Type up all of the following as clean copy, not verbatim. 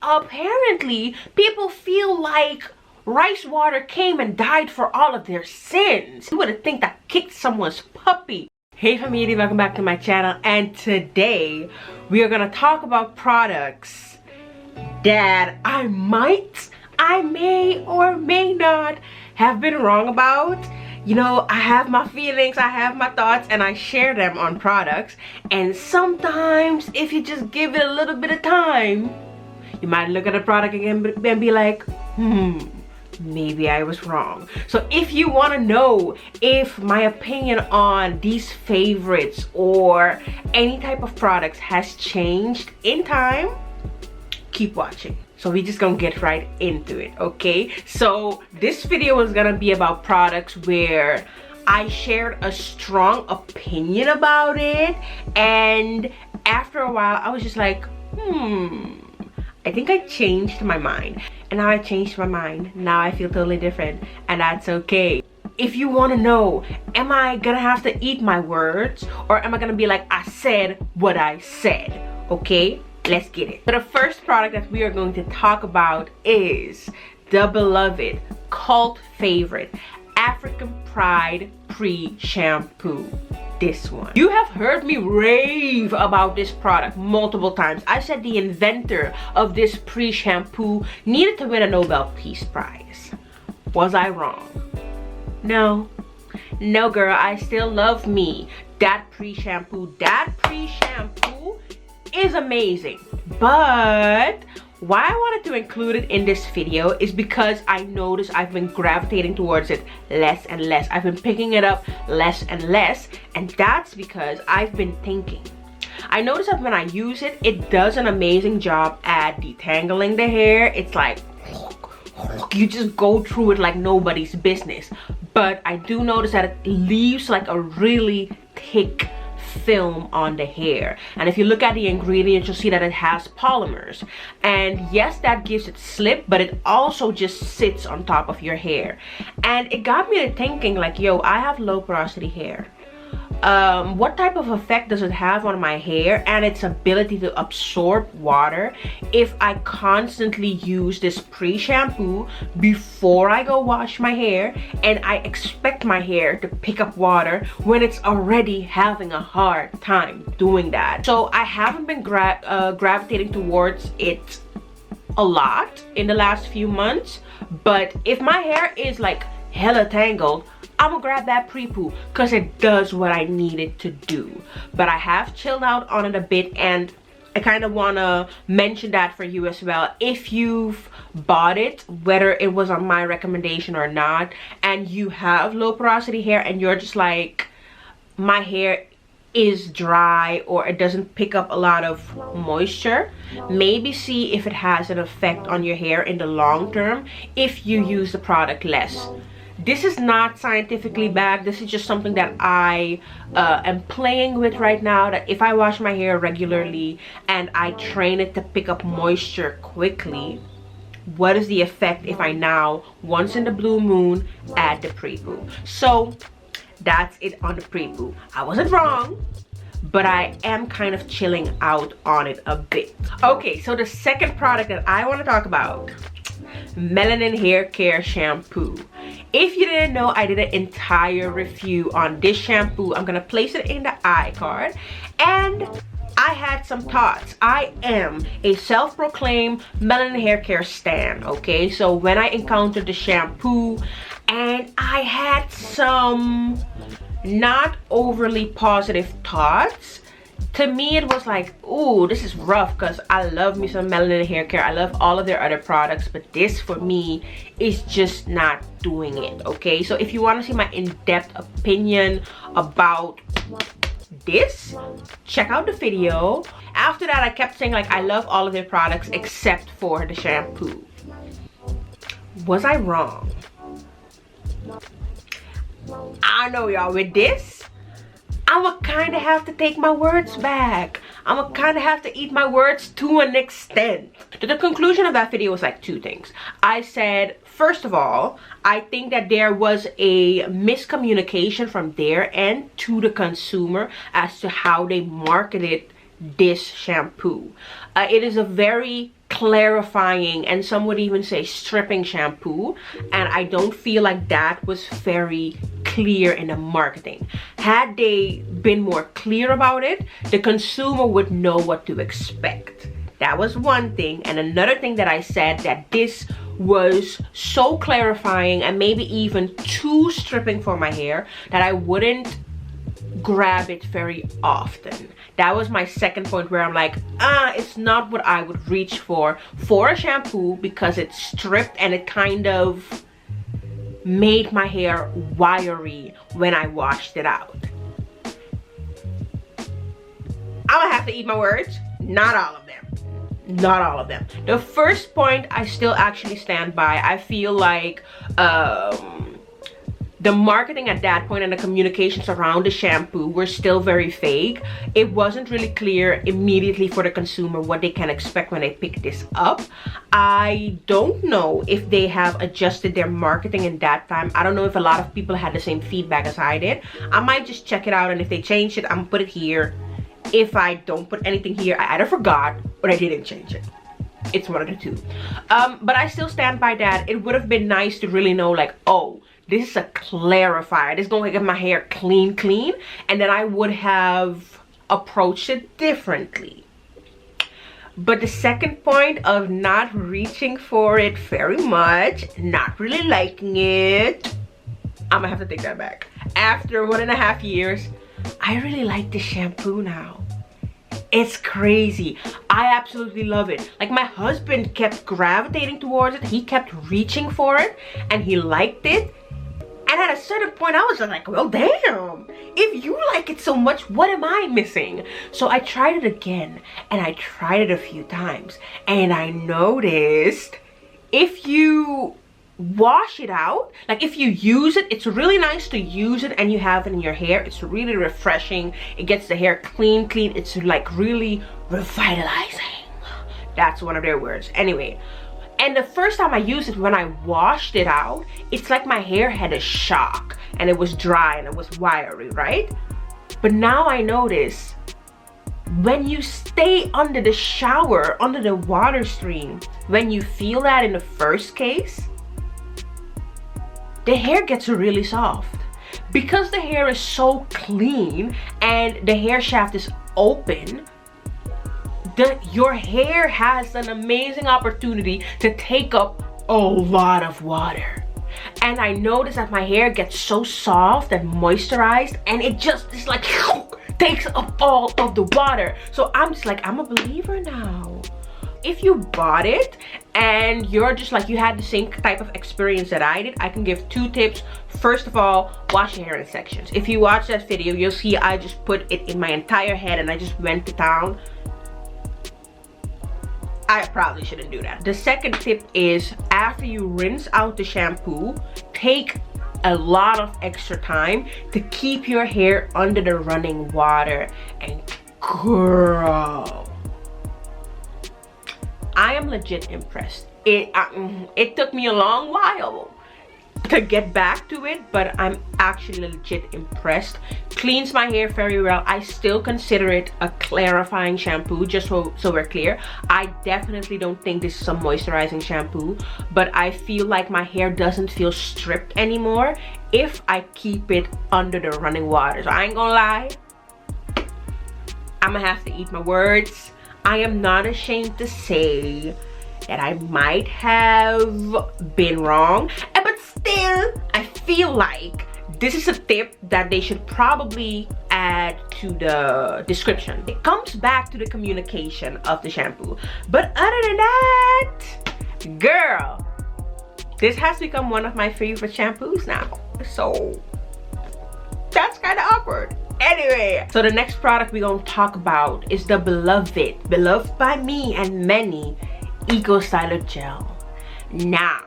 apparently people feel like rice water came and died for all of their sins. You would think that kicked someone's puppy. Hey Famiri, welcome back to my channel, and today we are gonna talk about products that I may or may not have been wrong about. You know, I have my feelings, I have my thoughts, and I share them on products. And sometimes if you just give it a little bit of time, you might look at a product again and be like, maybe I was wrong. So if you want to know if my opinion on these favorites or any type of products has changed in time, keep watching. So we just gonna get right into it, okay? So this video is gonna be about products where I shared a strong opinion about it, and after a while I was just like, I think I changed my mind. And now I changed my mind. Now I feel totally different, and that's okay. If you want to know, am I gonna have to eat my words, or am I gonna be like, I said what I said? Okay, let's get it. So the first product that we are going to talk about is the beloved cult favorite African Pride Pre-Shampoo. This one. You have heard me rave about this product multiple times. I said the inventor of this pre-shampoo needed to win a Nobel Peace Prize. Was I wrong? No. No, girl, I still love me. That pre-shampoo is amazing. But why I wanted to include it in this video is because I noticed I've been gravitating towards it less and less. I've been picking it up less and less, and that's because I've been thinking. I noticed that when I use it, it does an amazing job at detangling the hair. It's like, you just go through it like nobody's business. But I do notice that it leaves like a really thick film on the hair, and if you look at the ingredients, you'll see that it has polymers, and yes, that gives it slip, but it also just sits on top of your hair. And it got me to thinking like, yo, I have low porosity hair. What type of effect does it have on my hair and its ability to absorb water if I constantly use this pre-shampoo before I go wash my hair, and I expect my hair to pick up water when it's already having a hard time doing that? So I haven't been gravitating towards it a lot in the last few months, but if my hair is like hella tangled, I'm gonna grab that pre-poo because it does what I need it to do. But I have chilled out on it a bit, and I kind of want to mention that for you as well. If you've bought it, whether it was on my recommendation or not, and you have low porosity hair and you're just like, my hair is dry or it doesn't pick up a lot of moisture, maybe see if it has an effect on your hair in the long term if you use the product less. This is not scientifically backed. This is just something that I am playing with right now, that if I wash my hair regularly and I train it to pick up moisture quickly, what is the effect if I now, once in the blue moon, add the pre-poo? So that's it on the pre-poo. I wasn't wrong, but I am kind of chilling out on it a bit. Okay, so the second product that I want to talk about, Melanin Hair Care Shampoo. If you didn't know, I did an entire review on this shampoo. I'm gonna place it in the iCard, and I had some thoughts. I am a self-proclaimed melanin hair care stan, okay? So when I encountered the shampoo, and I had some not overly positive thoughts, to me it was like, ooh, this is rough, because I love me some Melanin Hair Care. I love all of their other products, but this for me is just not doing it, okay? So if you want to see my in-depth opinion about this, check out the video. After that, I kept saying like, I love all of their products except for the shampoo. Was I wrong? I know, y'all, with this, I'ma kind of have to take my words back. I'ma kind of have to eat my words to an extent. The conclusion of that video was like two things. I said, first of all, I think that there was a miscommunication from their end to the consumer as to how they marketed this shampoo. It is a very clarifying, and some would even say stripping shampoo, and I don't feel like that was very clear in the marketing. Had they been more clear about it, the consumer would know what to expect. That was one thing. And another thing that I said, that this was so clarifying and maybe even too stripping for my hair that I wouldn't grab it very often. That was my second point, where I'm like, it's not what I would reach for a shampoo, because it stripped and it kind of made my hair wiry when I washed it out. I'm gonna have to eat my words. Not all of them. Not all of them. The first point I still actually stand by. I feel like the marketing at that point and the communications around the shampoo were still very vague. It wasn't really clear immediately for the consumer what they can expect when they pick this up. I don't know if they have adjusted their marketing in that time. I don't know if a lot of people had the same feedback as I did. I might just check it out, and if they change it, I'm gonna put it here. If I don't put anything here, I either forgot or I didn't change it. It's one of the two. But I still stand by that. It would have been nice to really know, like, oh, this is a clarifier. This is going to get my hair clean, and then I would have approached it differently. But the second point of not reaching for it very much, not really liking it, I'm gonna have to take that back. After 1.5 years, I really like this shampoo now. It's crazy. I absolutely love it. Like, my husband kept gravitating towards it. He kept reaching for it, and he liked it. And at a certain point, I was just like, well, damn. If you like it so much, what am I missing? So I tried it again, and I tried it a few times. And I noticed if you wash it out, like if you use it, it's really nice to use it and you have it in your hair. It's really refreshing. It gets the hair clean. It's like really revitalizing. That's one of their words. Anyway. And the first time I used it, when I washed it out, it's like my hair had a shock and it was dry and it was wiry, right? But now I notice when you stay under the shower, under the water stream, when you feel that in the first case, the hair gets really soft. Because the hair is so clean and the hair shaft is open, your hair has an amazing opportunity to take up a lot of water. And I notice that my hair gets so soft and moisturized, and it just is like takes up all of the water. So I'm just like, I'm a believer now. If you bought it and you're just like, you had the same type of experience that I did, I can give 2 tips. First of all, wash your hair in sections. If you watch that video, you'll see I just put it in my entire head and I just went to town. I probably shouldn't do that. The second tip is, after you rinse out the shampoo, take a lot of extra time to keep your hair under the running water. And girl, I am legit impressed. It took me a long while to get back to it, but I'm actually legit impressed. Cleans my hair very well. I still consider it a clarifying shampoo, just so we're clear. I definitely don't think this is a moisturizing shampoo, but I feel like my hair doesn't feel stripped anymore if I keep it under the running water. So I ain't gonna lie, I'm gonna have to eat my words. I am not ashamed to say that I might have been wrong, but still, I feel like this is a tip that they should probably add to the description. It comes back to the communication of the shampoo. But other than that, girl, this has become one of my favorite shampoos now. So that's kind of awkward. Anyway, so the next product we're gonna talk about is the beloved by me and many, Eco Styler Gel. Now,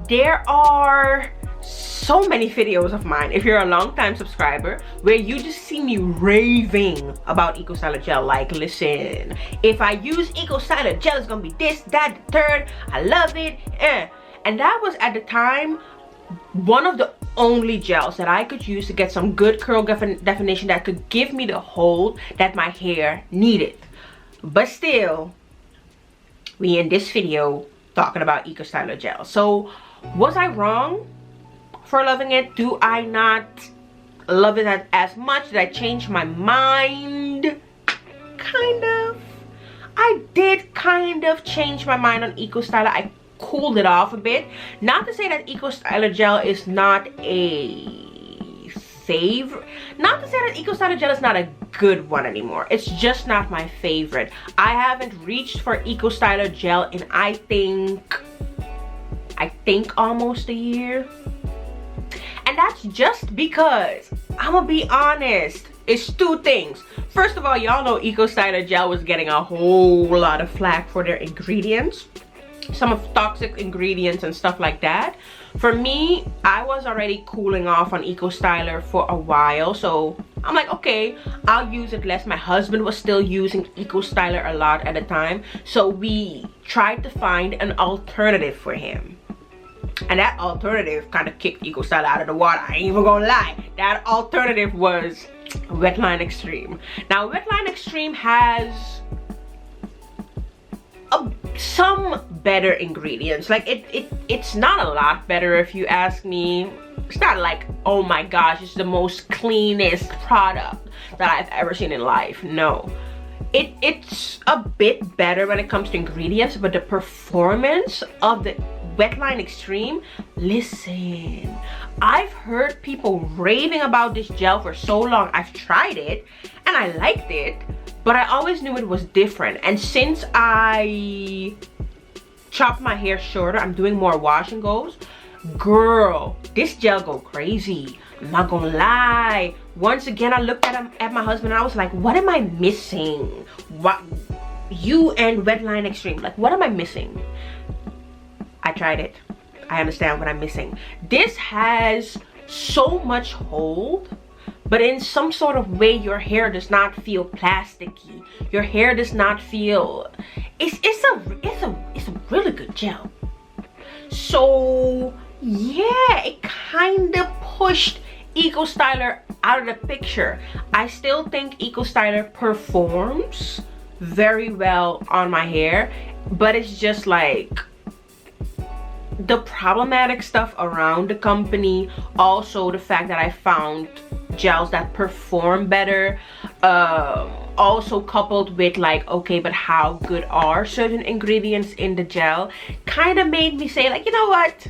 there are so many videos of mine, if you're a long-time subscriber, where you just see me raving about Eco Styler Gel. Like, listen, if I use Eco Styler Gel, it's gonna be this, that, the third. I love it. And that was, at the time, one of the only gels that I could use to get some good curl definition that could give me the hold that my hair needed. But still, we in this video talking about Eco Styler gel. So was I wrong for loving it? Do I not love it as much? Did I change my mind? Kind of. I did kind of change my mind on Eco Styler. I cooled it off a bit. Not to say that Eco Styler gel is not a favorite. Not to say that Eco Styler gel is not a good one anymore. It's just not my favorite. I haven't reached for Eco Styler gel in I think almost a year. And that's just because, I'm gonna be honest, it's two things. First of all, y'all know Eco Styler gel was getting a whole lot of flack for their ingredients. Some of toxic ingredients and stuff like that. For me, I was already cooling off on Eco Styler for a while, so I'm like, okay, I'll use it less. My husband was still using Eco Styler a lot at the time, so we tried to find an alternative for him. And that alternative kind of kicked Eco Styler out of the water. I ain't even gonna lie. That alternative was Wetline Extreme. Now, Wetline Extreme has some better ingredients. Like it's not a lot better if you ask me. It's not like, oh my gosh, it's the most cleanest product that I've ever seen in life. No, it's a bit better when it comes to ingredients, but the performance of the Wetline Extreme, listen, I've heard people raving about this gel for so long. I've tried it and I liked it, but I always knew it was different. And since I chopped my hair shorter, I'm doing more wash and goes. Girl, this gel go crazy. I'm not gonna lie. Once again, I looked at my husband and I was like, what am I missing? What, you and Wetline Extreme, like, what am I missing? I tried it. I understand what I'm missing. This has so much hold, but in some sort of way your hair does not feel plasticky. Your hair does not feel, it's a really good gel. So yeah, it kind of pushed Eco Styler out of the picture. I still think Eco Styler performs very well on my hair, but it's just like the problematic stuff around the company, also the fact that I found gels that perform better, also coupled with like, okay, but how good are certain ingredients in the gel, kind of made me say like, you know what,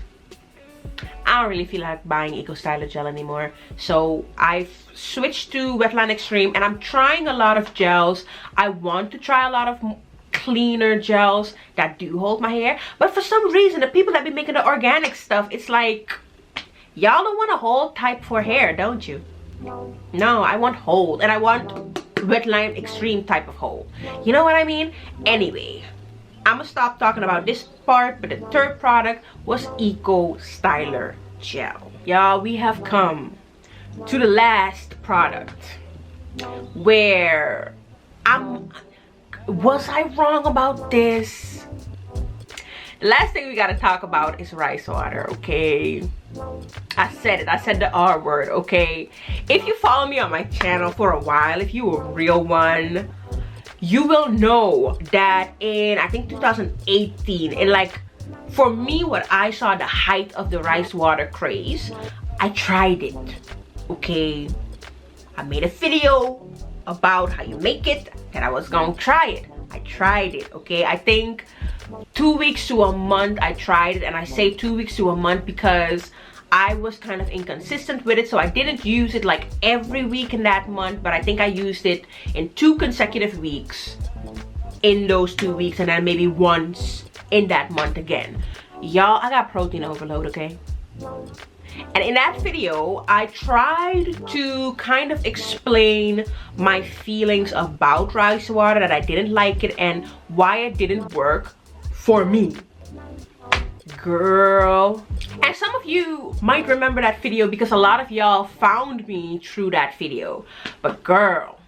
I don't really feel like buying Eco Styler gel anymore. So I've switched to Wetline Extreme and I'm trying a lot of gels. I want to try a lot of cleaner gels that do hold my hair, but for some reason the people that be making the organic stuff, it's like, y'all don't want a hold type for hair, don't you? No, I want hold, and I want Wetline Extreme type of hold. You know what I mean? Anyway, I'm gonna stop talking about this part, but the third product was Eco Styler gel. Y'all, we have come to the last product where was I wrong about this? The last thing we gotta talk about is rice water, okay? I said it, I said the R word, okay? If you follow me on my channel for a while, if you a real one, you will know that in, I think 2018, in like, for me, what I saw the height of the rice water craze, I tried it, okay? I made a video about how you make it, that I was gonna try it. I tried it, okay? I think 2 weeks to a month I tried it, and I say 2 weeks to a month because I was kind of inconsistent with it, so I didn't use it like every week in that month, but I think I used it in 2 consecutive weeks in those 2 weeks, and then maybe once in that month again. Y'all, I got protein overload, okay? And in that video, I tried to kind of explain my feelings about rice water, that I didn't like it and why it didn't work for me. Girl. And some of you might remember that video because a lot of y'all found me through that video. But girl,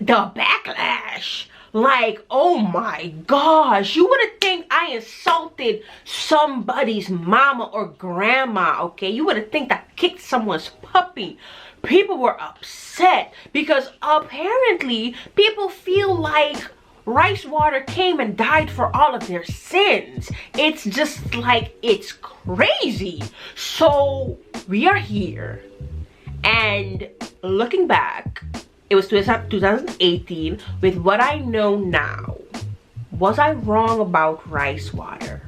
the backlash. Like, oh my gosh, you wouldn't think I insulted somebody's mama or grandma, okay? You wouldn't think I kicked someone's puppy. People were upset because apparently people feel like rice water came and died for all of their sins. It's just like, it's crazy. So we are here, and looking back, it was 2018. With what I know now, was I wrong about rice water?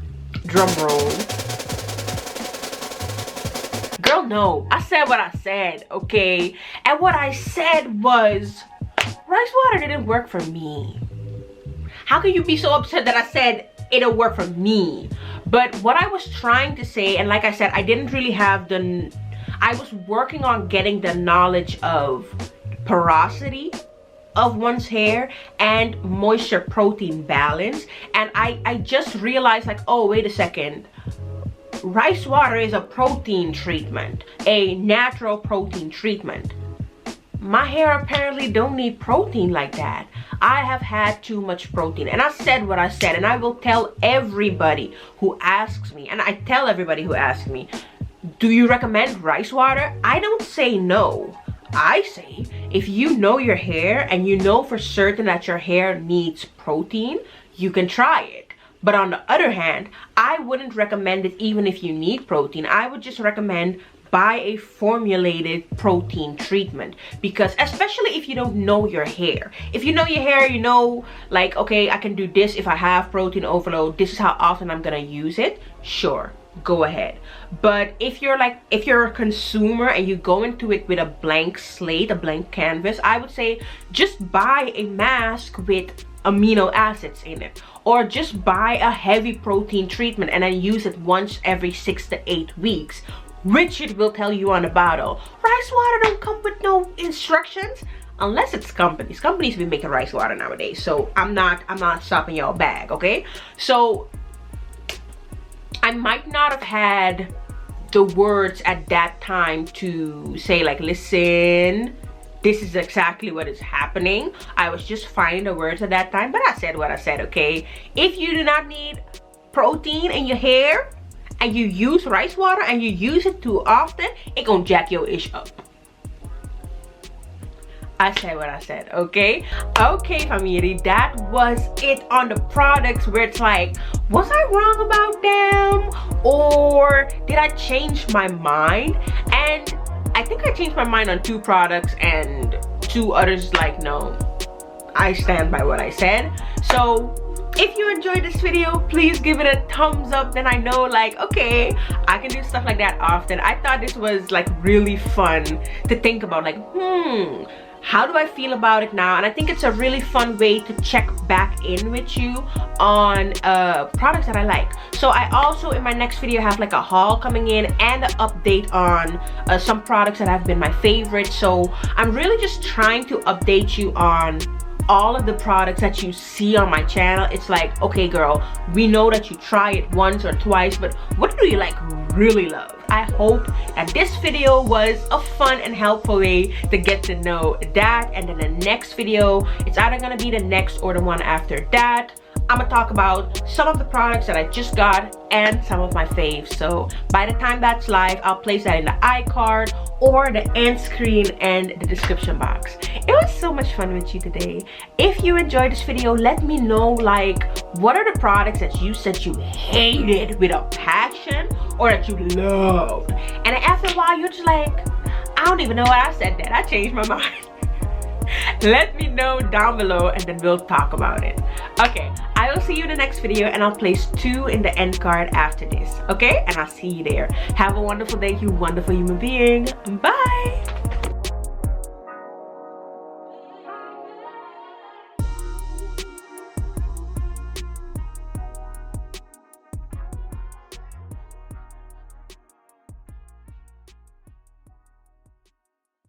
Drum roll. Girl, no. I said what I said, okay? And what I said was, rice water didn't work for me. How can you be so upset that I said it'll work for me? But what I was trying to say, and like I said, I didn't really have I was working on getting the knowledge of porosity of one's hair and moisture protein balance. And I just realized, like, oh, wait a second. Rice water is a protein treatment, a natural protein treatment. My hair apparently don't need protein like that. I have had too much protein, and I said what I said, and I will tell everybody who asks me, and I tell everybody who asks me, do you recommend rice water? I don't say no. I say, if you know your hair and you know for certain that your hair needs protein, you can try it. But on the other hand, I wouldn't recommend it even if you need protein. I would just recommend buy a formulated protein treatment, because especially if you don't know your hair. If you know your hair, you know, like, okay, I can do this if I have protein overload. This is how often I'm gonna use it. Sure, go ahead. But if you're a consumer and you go into it with a blank slate, a blank canvas, I would say just buy a mask with amino acids in it, or just buy a heavy protein treatment and then use it once every 6 to 8 weeks, which it will tell you on the bottle. Rice water don't come with no instructions, unless it's companies. Companies be making rice water nowadays, so I'm not stopping y'all bag, okay? So I might not have had the words at that time to say, like, listen, this is exactly what is happening. I was just finding the words at that time, but I said what I said, okay? If you do not need protein in your hair and you use rice water and you use it too often, it gonna jack your ish up. I said what I said, okay? Okay, Famiri, that was it on the products where it's like, was I wrong about them? Or did I change my mind? And I think I changed my mind on 2 products, and 2 others, like, no, I stand by what I said. So if you enjoyed this video, please give it a thumbs up. Then I know, like, okay, I can do stuff like that often. I thought this was, like, really fun to think about, like, how do I feel about it now? And I think it's a really fun way to check back in with you on products that I like. So I also, in my next video, have like a haul coming in and an update on some products that have been my favorite. So I'm really just trying to update you on all of the products that you see on my channel. It's like, okay girl, we know that you try it once or twice, but what do you like really love? I hope that this video was a fun and helpful way to get to know that. And then the next video, it's either gonna be the next or the one after that, I'm gonna talk about some of the products that I just got and some of my faves. So by the time that's live, I'll place that in the iCard or the end screen and the description box. It was so much fun with you today. If you enjoyed this video, let me know, like, what are the products that you said you hated with a passion or that you loved? And then after a while, you're just like, I don't even know why I said that. I changed my mind. Let me know down below and then we'll talk about it. Okay, I will see you in the next video, and I'll place 2 in the end card after this. Okay, and I'll see you there. Have a wonderful day, you wonderful human being. Bye.